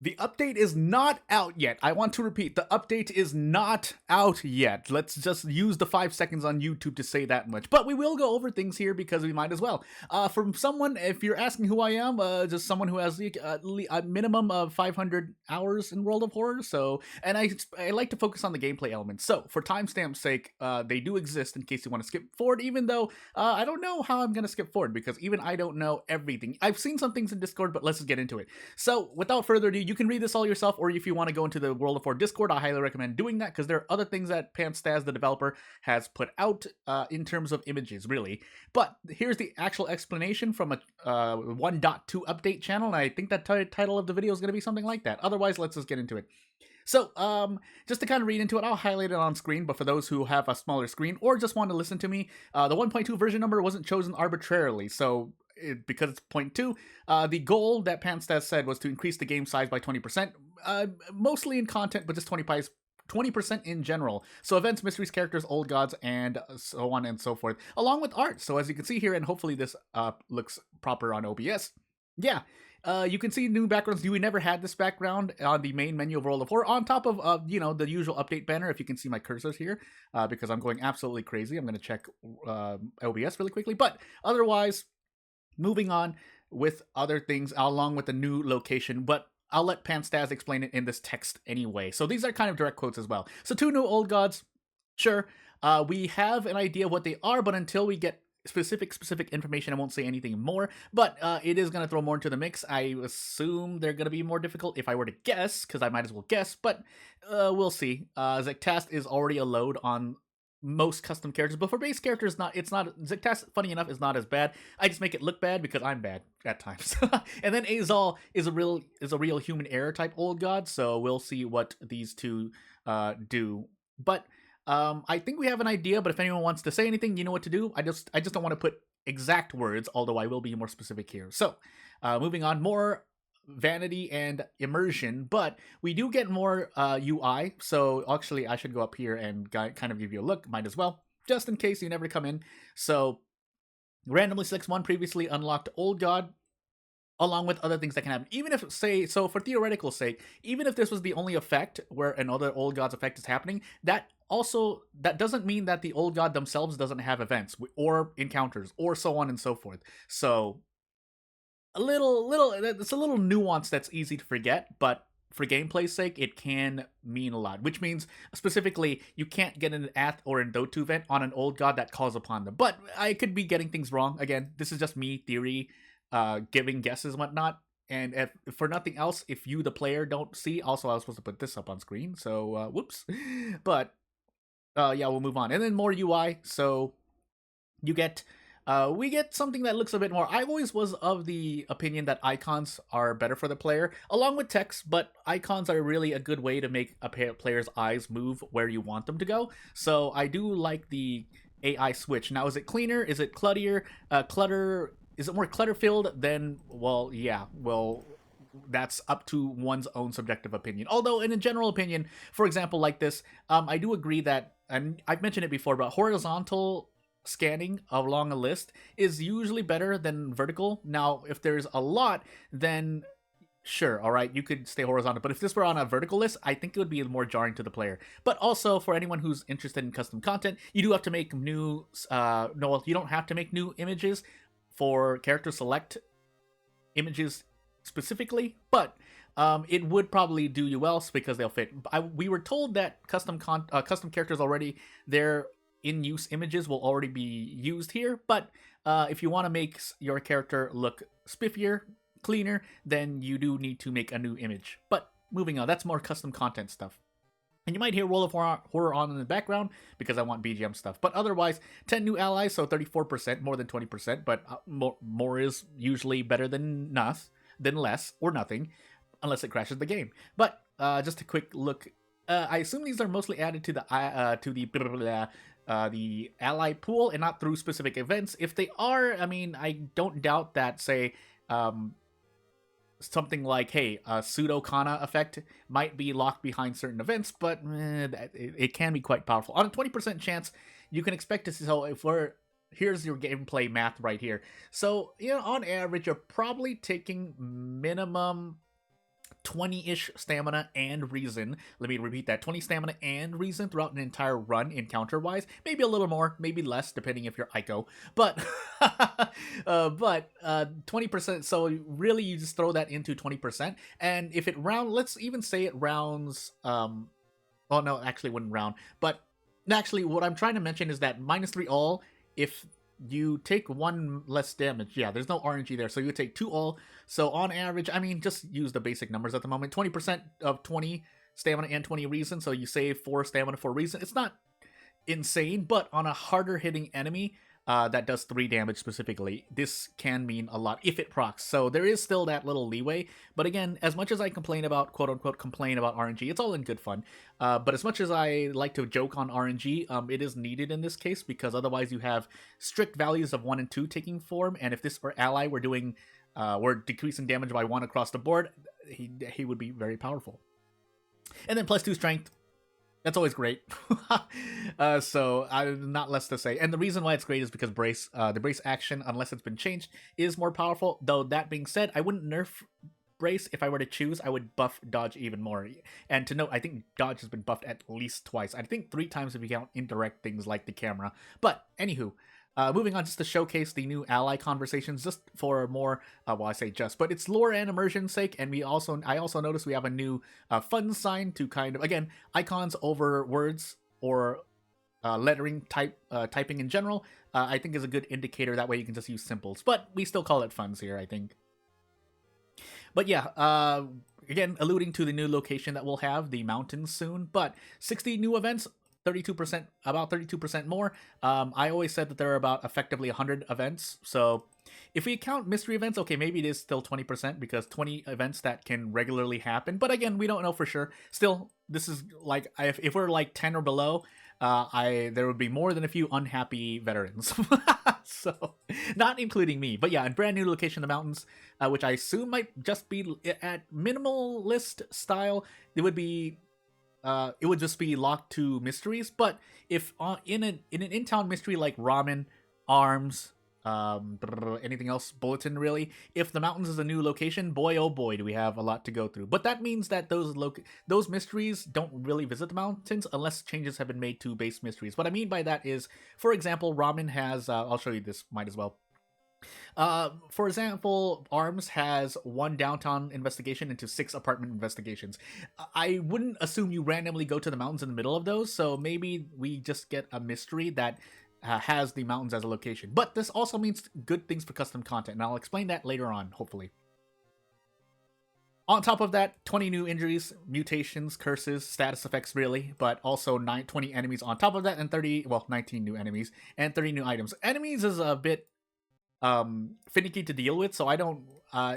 The update is not out yet. I want to repeat, the update is not out yet. Let's just use the 5 seconds on YouTube to say that much. But we will go over things here because we might as well. From someone, if you're asking who I am, just someone who has a minimum of 500 hours in World of Horror. So, and I like to focus on the gameplay elements. So, for timestamp's sake, they do exist in case you want to skip forward. Even though I don't know how I'm gonna skip forward because even I don't know everything. I've seen some things in Discord, but let's just get into it. So, without further ado, you can read this all yourself, or if you want to go into the World of War Discord, I highly recommend doing that because there are other things that Panstaz, the developer, has put out in terms of images, really. But here's the actual explanation from a 1.2 update channel, and I think that title of the video is going to be something like that. Otherwise, let's just get into it. So, just to kind of read into it, I'll highlight it on screen, but for those who have a smaller screen or just want to listen to me, the 1.2 version number wasn't chosen arbitrarily, so because it's 0.2, the goal that Panstaz said was to increase the game size by 20%, mostly in content, but just 20% in general. So events, mysteries, characters, old gods, and so on and so forth, along with art. So as you can see here, and hopefully this looks proper on OBS, yeah, you can see new backgrounds. We never had this background on the main menu of World of Horror, on top of the usual update banner. If you can see my cursors here, because I'm going absolutely crazy. I'm going to check OBS really quickly, but otherwise, moving on with other things along with the new location, but I'll let Panstaz explain it in this text anyway. So these are kind of direct quotes as well. So 2 new old gods, sure. We have an idea what they are, but until we get specific information, I won't say anything more. But it is going to throw more into the mix. I assume they're going to be more difficult if I were to guess, because I might as well guess, but we'll see. Zektast is already a load on most custom characters, but for base characters, it's not Zektast, funny enough, is not as bad. I just make it look bad because I'm bad at times. And then Azal is a real human error type old god, so we'll see what these two do. But I think we have an idea, but if anyone wants to say anything, you know what to do. I just don't want to put exact words, although I will be more specific here. So, moving on, more vanity and immersion, but we do get more UI. So actually, I should go up here and kind of give you a look. Might as well, just in case you never come in. So randomly selects one previously unlocked old god, along with other things that can happen. Even if, say, so for theoretical sake, even if this was the only effect where another old god's effect is happening, that doesn't mean that the old god themselves doesn't have events or encounters or so on and so forth. So it's a little nuance that's easy to forget, but for gameplay's sake, it can mean a lot. Which means specifically, you can't get an Ath or an Dotu event on an old god that calls upon them. But I could be getting things wrong. Again, this is just me theory, giving guesses and whatnot. And if for nothing else, if you the player don't see, also I was supposed to put this up on screen, so whoops. But yeah, we'll move on. And then more UI. So you get we get something that looks a bit more. I always was of the opinion that icons are better for the player, along with text, but icons are really a good way to make a player's eyes move where you want them to go. So I do like the AI switch. Now, is it cleaner? Is it cluttier? Is it more clutter filled? Then, well, yeah, well, that's up to one's own subjective opinion. Although, in a general opinion, for example, like this, I do agree that, and I've mentioned it before, but horizontal scanning along a list is usually better than vertical. Now, if there's a lot, then sure, all right, you could stay horizontal. But if this were on a vertical list, I think it would be more jarring to the player. But also, for anyone who's interested in custom content, you do have to make new, no, you don't have to make new images for character select images specifically, but it would probably do you well because they'll fit. We were told that custom characters already, they're in-use images will already be used here, but if you want to make your character look spiffier, cleaner, then you do need to make a new image. But moving on, that's more custom content stuff. And you might hear World of Horror on in the background because I want BGM stuff. But otherwise, 10 new allies, so 34%, more than 20%, but more is usually better than less, or nothing, unless it crashes the game. But just a quick look, I assume these are mostly added to the ally pool and not through specific events. If they are, I mean, I don't doubt that, say, something like, hey, a pseudo Kana effect might be locked behind certain events, but it can be quite powerful. On a 20% chance, you can expect to see, so if here's your gameplay math right here. So, on average, you're probably taking minimum 20-ish stamina and reason. Let me repeat that: 20 stamina and reason throughout an entire run, encounter-wise. Maybe a little more, maybe less, depending if you're Ico. But 20%. So really, you just throw that into 20%, and if it let's even say it rounds. Well, no, actually, wouldn't round. But actually, what I'm trying to mention is that -3 all if you take 1 less damage. Yeah, there's no RNG there, so you take 2 all. So on average, I mean, just use the basic numbers at the moment. 20% of 20 stamina and 20 reason, so you save 4 stamina for reason. It's not insane, but on a harder hitting enemy that does 3 damage specifically, this can mean a lot if it procs. So there is still that little leeway. But again, as much as I complain about, quote unquote, complain about RNG, it's all in good fun. But as much as I like to joke on RNG, it is needed in this case, because otherwise you have strict values of 1 and 2 taking form. And if this ally were doing, we're decreasing damage by 1 across the board, he would be very powerful. And then +2 strength. That's always great. So not less to say. And the reason why it's great is because brace, the brace action, unless it's been changed, is more powerful. Though that being said, I wouldn't nerf brace if I were to choose. I would buff dodge even more. And to note, I think dodge has been buffed at least twice. I think 3 times if you count indirect things like the camera. But anywho, moving on, just to showcase the new ally conversations, just for more, well, I say just, but it's lore and immersion's sake. And I also noticed we have a new fun sign to kind of, again, icons over words or lettering typing in general. I think is a good indicator. That way you can just use symbols, but we still call it funds here, I think. But yeah, again, alluding to the new location that we'll have, the mountains soon, but 60 new events, 32%, about 32% more. I always said that there are about effectively 100 events. So if we count mystery events, okay, maybe it is still 20% because 20 events that can regularly happen. But again, we don't know for sure. Still, this is like, if we're like 10 or below, there would be more than a few unhappy veterans. So, not including me. But yeah, a brand new location in the mountains, which I assume might just be at minimalist style. It would just be locked to mysteries. But if in an in-town mystery like ramen, arms, anything else, bulletin really, if the mountains is a new location, boy oh boy do we have a lot to go through. But that means that those mysteries don't really visit the mountains unless changes have been made to base mysteries. What I mean by that is, for example, ramen has, I'll show you this, might as well. For example, ARMS has 1 downtown investigation into 6 apartment investigations. I wouldn't assume you randomly go to the mountains in the middle of those, so maybe we just get a mystery that has the mountains as a location. But this also means good things for custom content, and I'll explain that later on, hopefully. On top of that, 20 new injuries, mutations, curses, status effects really, but also 20 enemies on top of that, and 19 new enemies, and 30 new items. Enemies is a bit finicky to deal with, so I don't,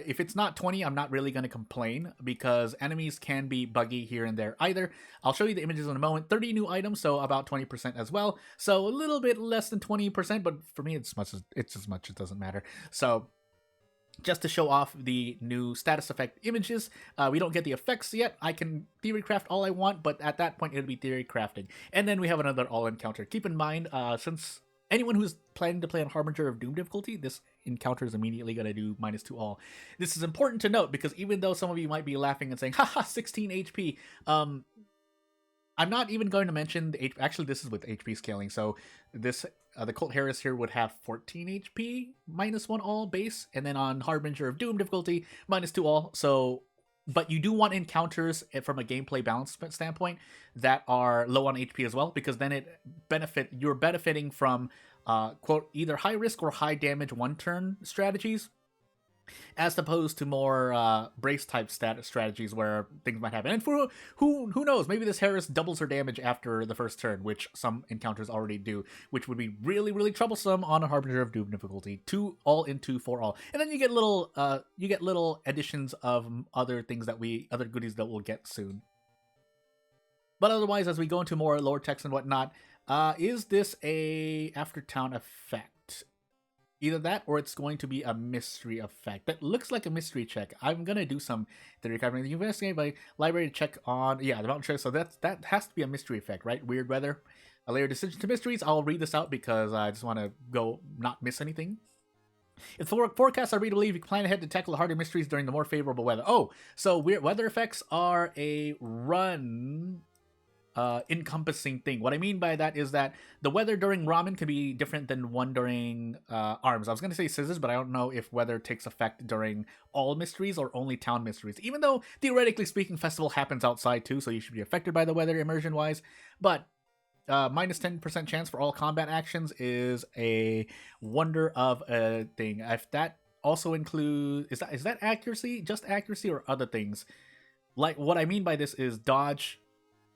if it's not 20, I'm not really going to complain, because enemies can be buggy here and there either. I'll show you the images in a moment. 30 new items, so about 20% as well, so a little bit less than 20%, but for me it's as much, it doesn't matter. So just to show off the new status effect images, we don't get the effects yet. I can theory craft all I want, but at that point it'll be theory crafting. And then we have another all encounter. Keep in mind, since anyone who's planning to play on Harbinger of Doom difficulty, this encounter is immediately going to do -2 all. This is important to note, because even though some of you might be laughing and saying, haha, 16 HP, I'm not even going to mention the actually, this is with HP scaling, so this, the Colt Harris here would have 14 HP, -1 all base, and then on Harbinger of Doom difficulty, -2 all, so... But you do want encounters from a gameplay balance standpoint that are low on HP as well, because then you're benefiting from quote, either high risk or high damage 1-turn strategies, as opposed to more brace type strategies where things might happen. And for who knows, maybe this Harris doubles her damage after the first turn, which some encounters already do, which would be really, really troublesome on a Harbinger of Doom difficulty. 2 all into 4 all, and then you get little additions of other goodies that we'll get soon. But otherwise, as we go into more lore text and whatnot, is this a after town effect? Either that, or it's going to be a mystery effect. That looks like a mystery check. I'm going to do some theory covering. You investigate by library to check on... Yeah, the mountain trail. So that has to be a mystery effect, right? Weird weather. A layer decision to mysteries. I'll read this out because I just want to not miss anything. If the forecasts are to be believed, you can plan ahead to tackle the harder mysteries during the more favorable weather. Oh, so weather effects are a run encompassing thing. What I mean by that is that the weather during ramen can be different than one during arms. I was going to say scissors, but I don't know if weather takes effect during all mysteries or only town mysteries. Even though, theoretically speaking, festival happens outside too, so you should be affected by the weather immersion-wise. But minus 10% chance for all combat actions is a wonder of a thing. If that also includes... Is that accuracy? Just accuracy or other things? Like, what I mean by this is dodge...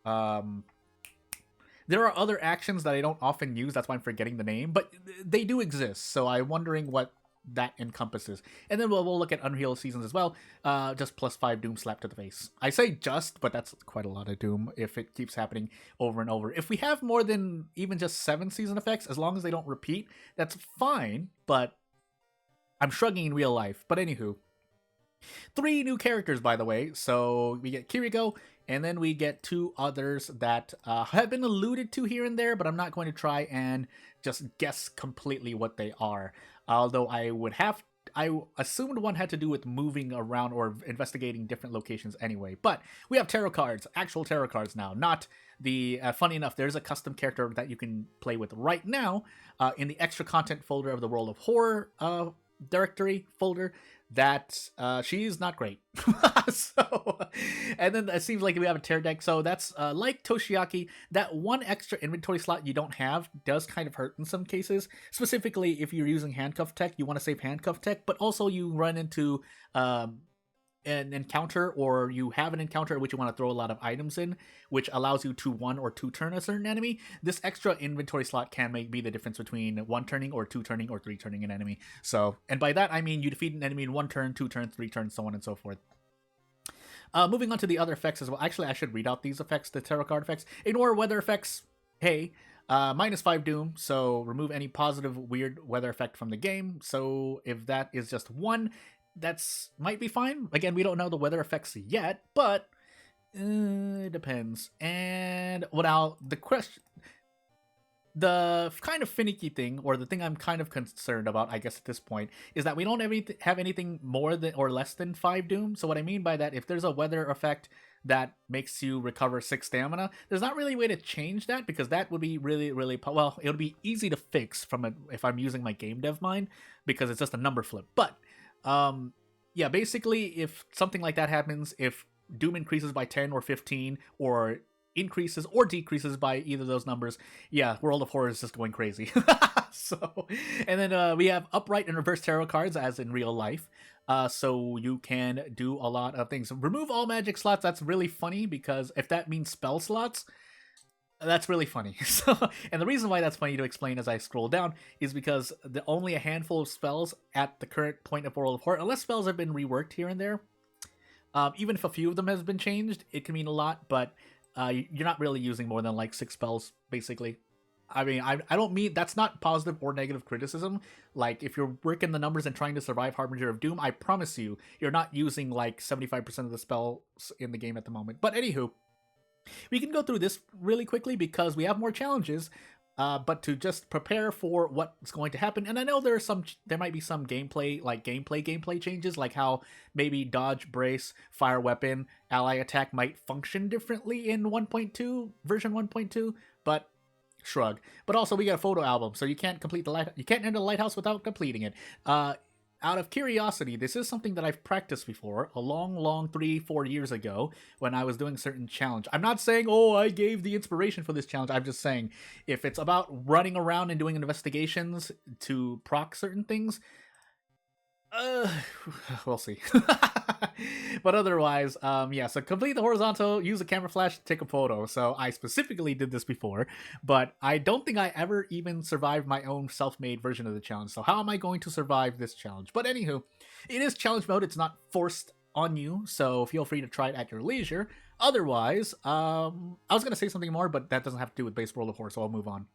there are other actions that I don't often use, that's why I'm forgetting the name, but they do exist, so I'm wondering what that encompasses. And then we'll look at Unreal Seasons as well, just plus 5 Doom slap to the face. I say just, but that's quite a lot of Doom if it keeps happening over and over. If we have more than even just 7 season effects, as long as they don't repeat, that's fine, but I'm shrugging in real life. But anywho, 3 new characters, by the way. So we get Kiriko, and then we get 2 others that have been alluded to here and there, but I'm not going to try and just guess completely what they are. Although I assumed one had to do with moving around or investigating different locations anyway. But we have tarot cards, actual tarot cards now, not the... funny enough, there's a custom character that you can play with right now in the extra content folder of the World of Horror directory folder. That she's not great. So, and then it seems like we have a tear deck. So that's like Toshiaki, that one extra inventory slot you don't have does kind of hurt in some cases. Specifically, if you're using handcuff tech, you want to save handcuff tech, but also you run into an encounter, or you have an encounter which you want to throw a lot of items in, which allows you to 1 or 2 turn a certain enemy. This extra inventory slot can be the difference between 1 turning or 2 turning or 3 turning an enemy. So, and by that I mean you defeat an enemy in 1 turn, 2 turns, 3 turns, so on and so forth. Moving on to the other effects as well. Actually, I should read out these effects, the tarot card effects. Ignore weather effects. Hey. Minus 5 Doom, so remove any positive weird weather effect from the game. So if that is just 1, that's might be fine. Again, we don't know the weather effects yet, but it depends. And the kind of finicky thing, or the thing I'm kind of concerned about, I guess at this point, is that we don't have anything more than or less than 5 Doom. So what I mean by that, if there's a weather effect that makes you recover 6 stamina, there's not really a way to change that, because that would be really, really... Well, it would be easy to fix if I'm using my game dev mind, because it's just a number flip. But yeah, basically, if something like that happens, if Doom increases by 10 or 15, or increases or decreases by either of those numbers, yeah, World of Horror is just going crazy. So, and then we have upright and reverse tarot cards, as in real life. So you can do a lot of things. Remove all magic slots. That's really funny, because if that means spell slots, that's really funny. So, and the reason why that's funny to explain as I scroll down is because only a handful of spells at the current point of World of Horror, unless spells have been reworked here and there, even if a few of them has been changed, it can mean a lot, but you're not really using more than like 6 spells, basically. I mean, I don't mean... That's not positive or negative criticism. Like, if you're working the numbers and trying to survive Harbinger of Doom, I promise you, you're not using like 75% of the spells in the game at the moment. But anywho, we can go through this really quickly because we have more challenges, but to just prepare for what's going to happen. And I know there might be some gameplay changes, like how maybe dodge, brace, fire weapon, ally attack might function differently in 1.2, version 1.2, but shrug. But also we got a photo album, so you can't enter the lighthouse without completing it. Out of curiosity, this is something that I've practiced before, a long 3-4 years ago, when I was doing a certain challenge. I'm not saying, oh, I gave the inspiration for this challenge. I'm just saying, if it's about running around and doing investigations to proc certain things, we'll see. But otherwise, yeah, so complete the horizontal, use a camera flash to take a photo. So I specifically did this before, but I don't think I ever even survived my own self-made version of the challenge. So how am I going to survive this challenge? But anywho, it is challenge mode. It's not forced on you, so feel free to try it at your leisure. Otherwise, I was going to say something more, but that doesn't have to do with base World of Horror, so I'll move on.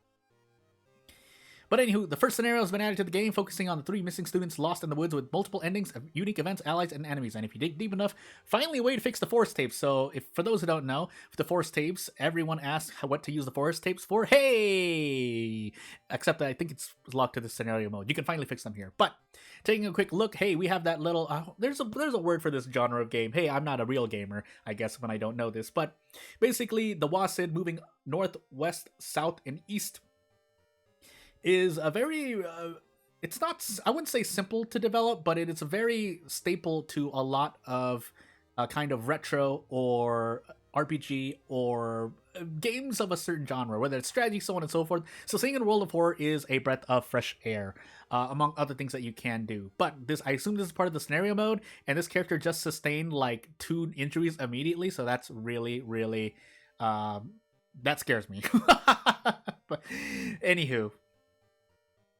But anywho, the first scenario has been added to the game, focusing on the 3 missing students lost in the woods with multiple endings, unique events, allies, and enemies. And if you dig deep enough, finally a way to fix the forest tapes. So, if for those who don't know, the forest tapes, everyone asks what to use the forest tapes for. Hey! Except that I think it's locked to the scenario mode. You can finally fix them here. But taking a quick look, hey, we have that little. There's a word for this genre of game. Hey, I'm not a real gamer, I guess, when I don't know this. But basically, the WASD moving north, west, south, and east is a very it's not, I wouldn't say simple to develop, but it is a very staple to a lot of kind of retro or RPG or games of a certain genre, whether it's strategy, so on and so forth. So seeing in World of Horror is a breath of fresh air, among other things that you can do. But this, I assume this is part of the scenario mode, and this character just sustained like 2 injuries immediately, so that's really, really, that scares me. But anywho,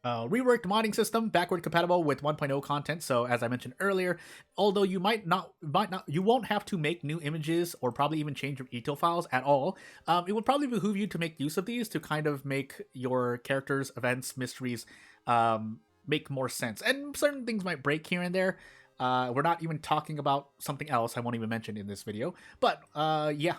reworked modding system, backward compatible with 1.0 content. So as I mentioned earlier, although you you won't have to make new images or probably even change your etil files at all. It would probably behoove you to make use of these to kind of make your characters, events, mysteries, make more sense. And certain things might break here and there. We're not even talking about something else I won't even mention in this video. But yeah.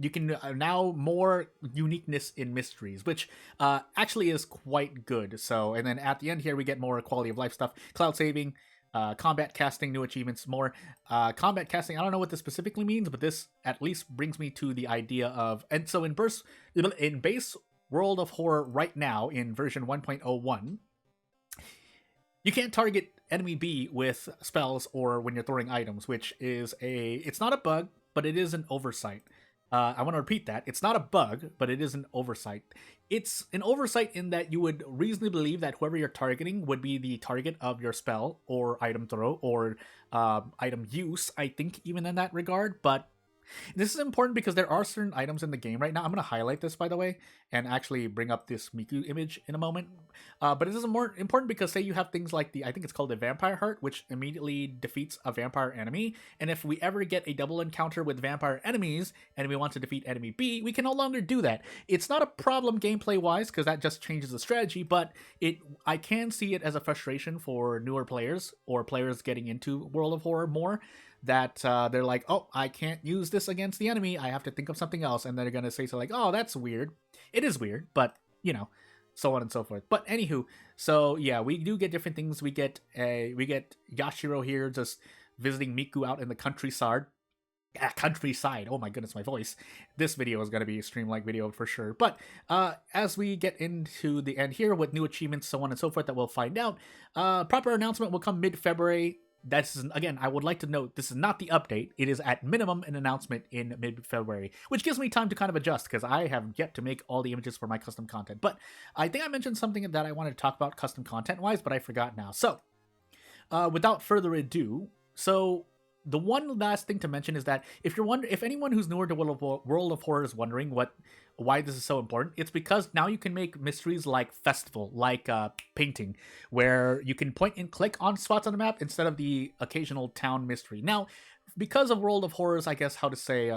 You can now more uniqueness in mysteries, which actually is quite good. So, and then at the end here, we get more quality of life stuff, cloud saving, combat casting, new achievements, more. Combat casting, I don't know what this specifically means, but this at least brings me to the idea of, and so in base World of Horror right now, in version 1.01, you can't target enemy B with spells or when you're throwing items, which is it's not a bug, but it is an oversight. I want to repeat that. It's not a bug, but it is an oversight. It's an oversight in that you would reasonably believe that whoever you're targeting would be the target of your spell or item throw or item use, I think, even in that regard. But this is important because there are certain items in the game right now. I'm going to highlight this, by the way, and actually bring up this Miku image in a moment. But it is more important because, say you have things like I think it's called the Vampire Heart, which immediately defeats a vampire enemy. And if we ever get a double encounter with vampire enemies and we want to defeat enemy B, we can no longer do that. It's not a problem gameplay-wise because that just changes the strategy, but I can see it as a frustration for newer players or players getting into World of Horror more, that they're like, oh, I can't use this against the enemy, I have to think of something else, and they're gonna say so like, oh, that's weird. It is weird, but you know, so on and so forth. But anywho, so yeah, we do get different things. We get Yashiro here just visiting Miku out in the countryside. Oh my goodness, my voice. This video is going to be a stream-like video for sure. But as we get into the end here with new achievements, so on and so forth, that we'll find out, proper announcement will come mid-February. That's, again, I would like to note, this is not the update. It is at minimum an announcement in mid-February, which gives me time to kind of adjust because I have yet to make all the images for my custom content. But I think I mentioned something that I wanted to talk about custom content-wise, but I forgot now. So, without further ado, so the one last thing to mention is that if anyone who's newer to World of Horror is wondering why this is so important, it's because now you can make mysteries like festival, like painting, where you can point and click on spots on the map instead of the occasional town mystery. Now, because of World of Horror's, I guess, how to say,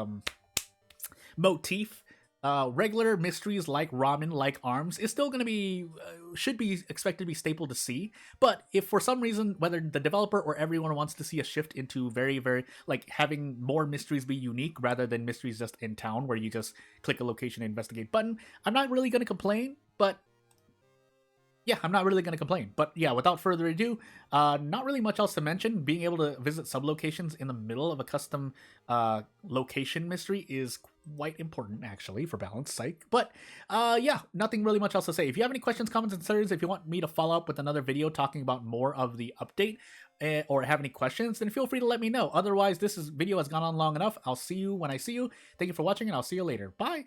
motif, regular mysteries like ramen, like arms, is still going to be, should be expected to be staple to see. But if for some reason, whether the developer or everyone wants to see a shift into very, very, like having more mysteries be unique rather than mysteries just in town where you just click a location and investigate button, I'm not really going to complain, but yeah, I'm not really going to complain. But yeah, without further ado, not really much else to mention. Being able to visit sub-locations in the middle of a custom location mystery is quite important, actually, for balance sake. But yeah, nothing really much else to say. If you have any questions, comments, and concerns, if you want me to follow up with another video talking about more of the update, or have any questions, then feel free to let me know. Otherwise, video has gone on long enough. I'll see you when I see you. Thank you for watching, and I'll see you later. Bye!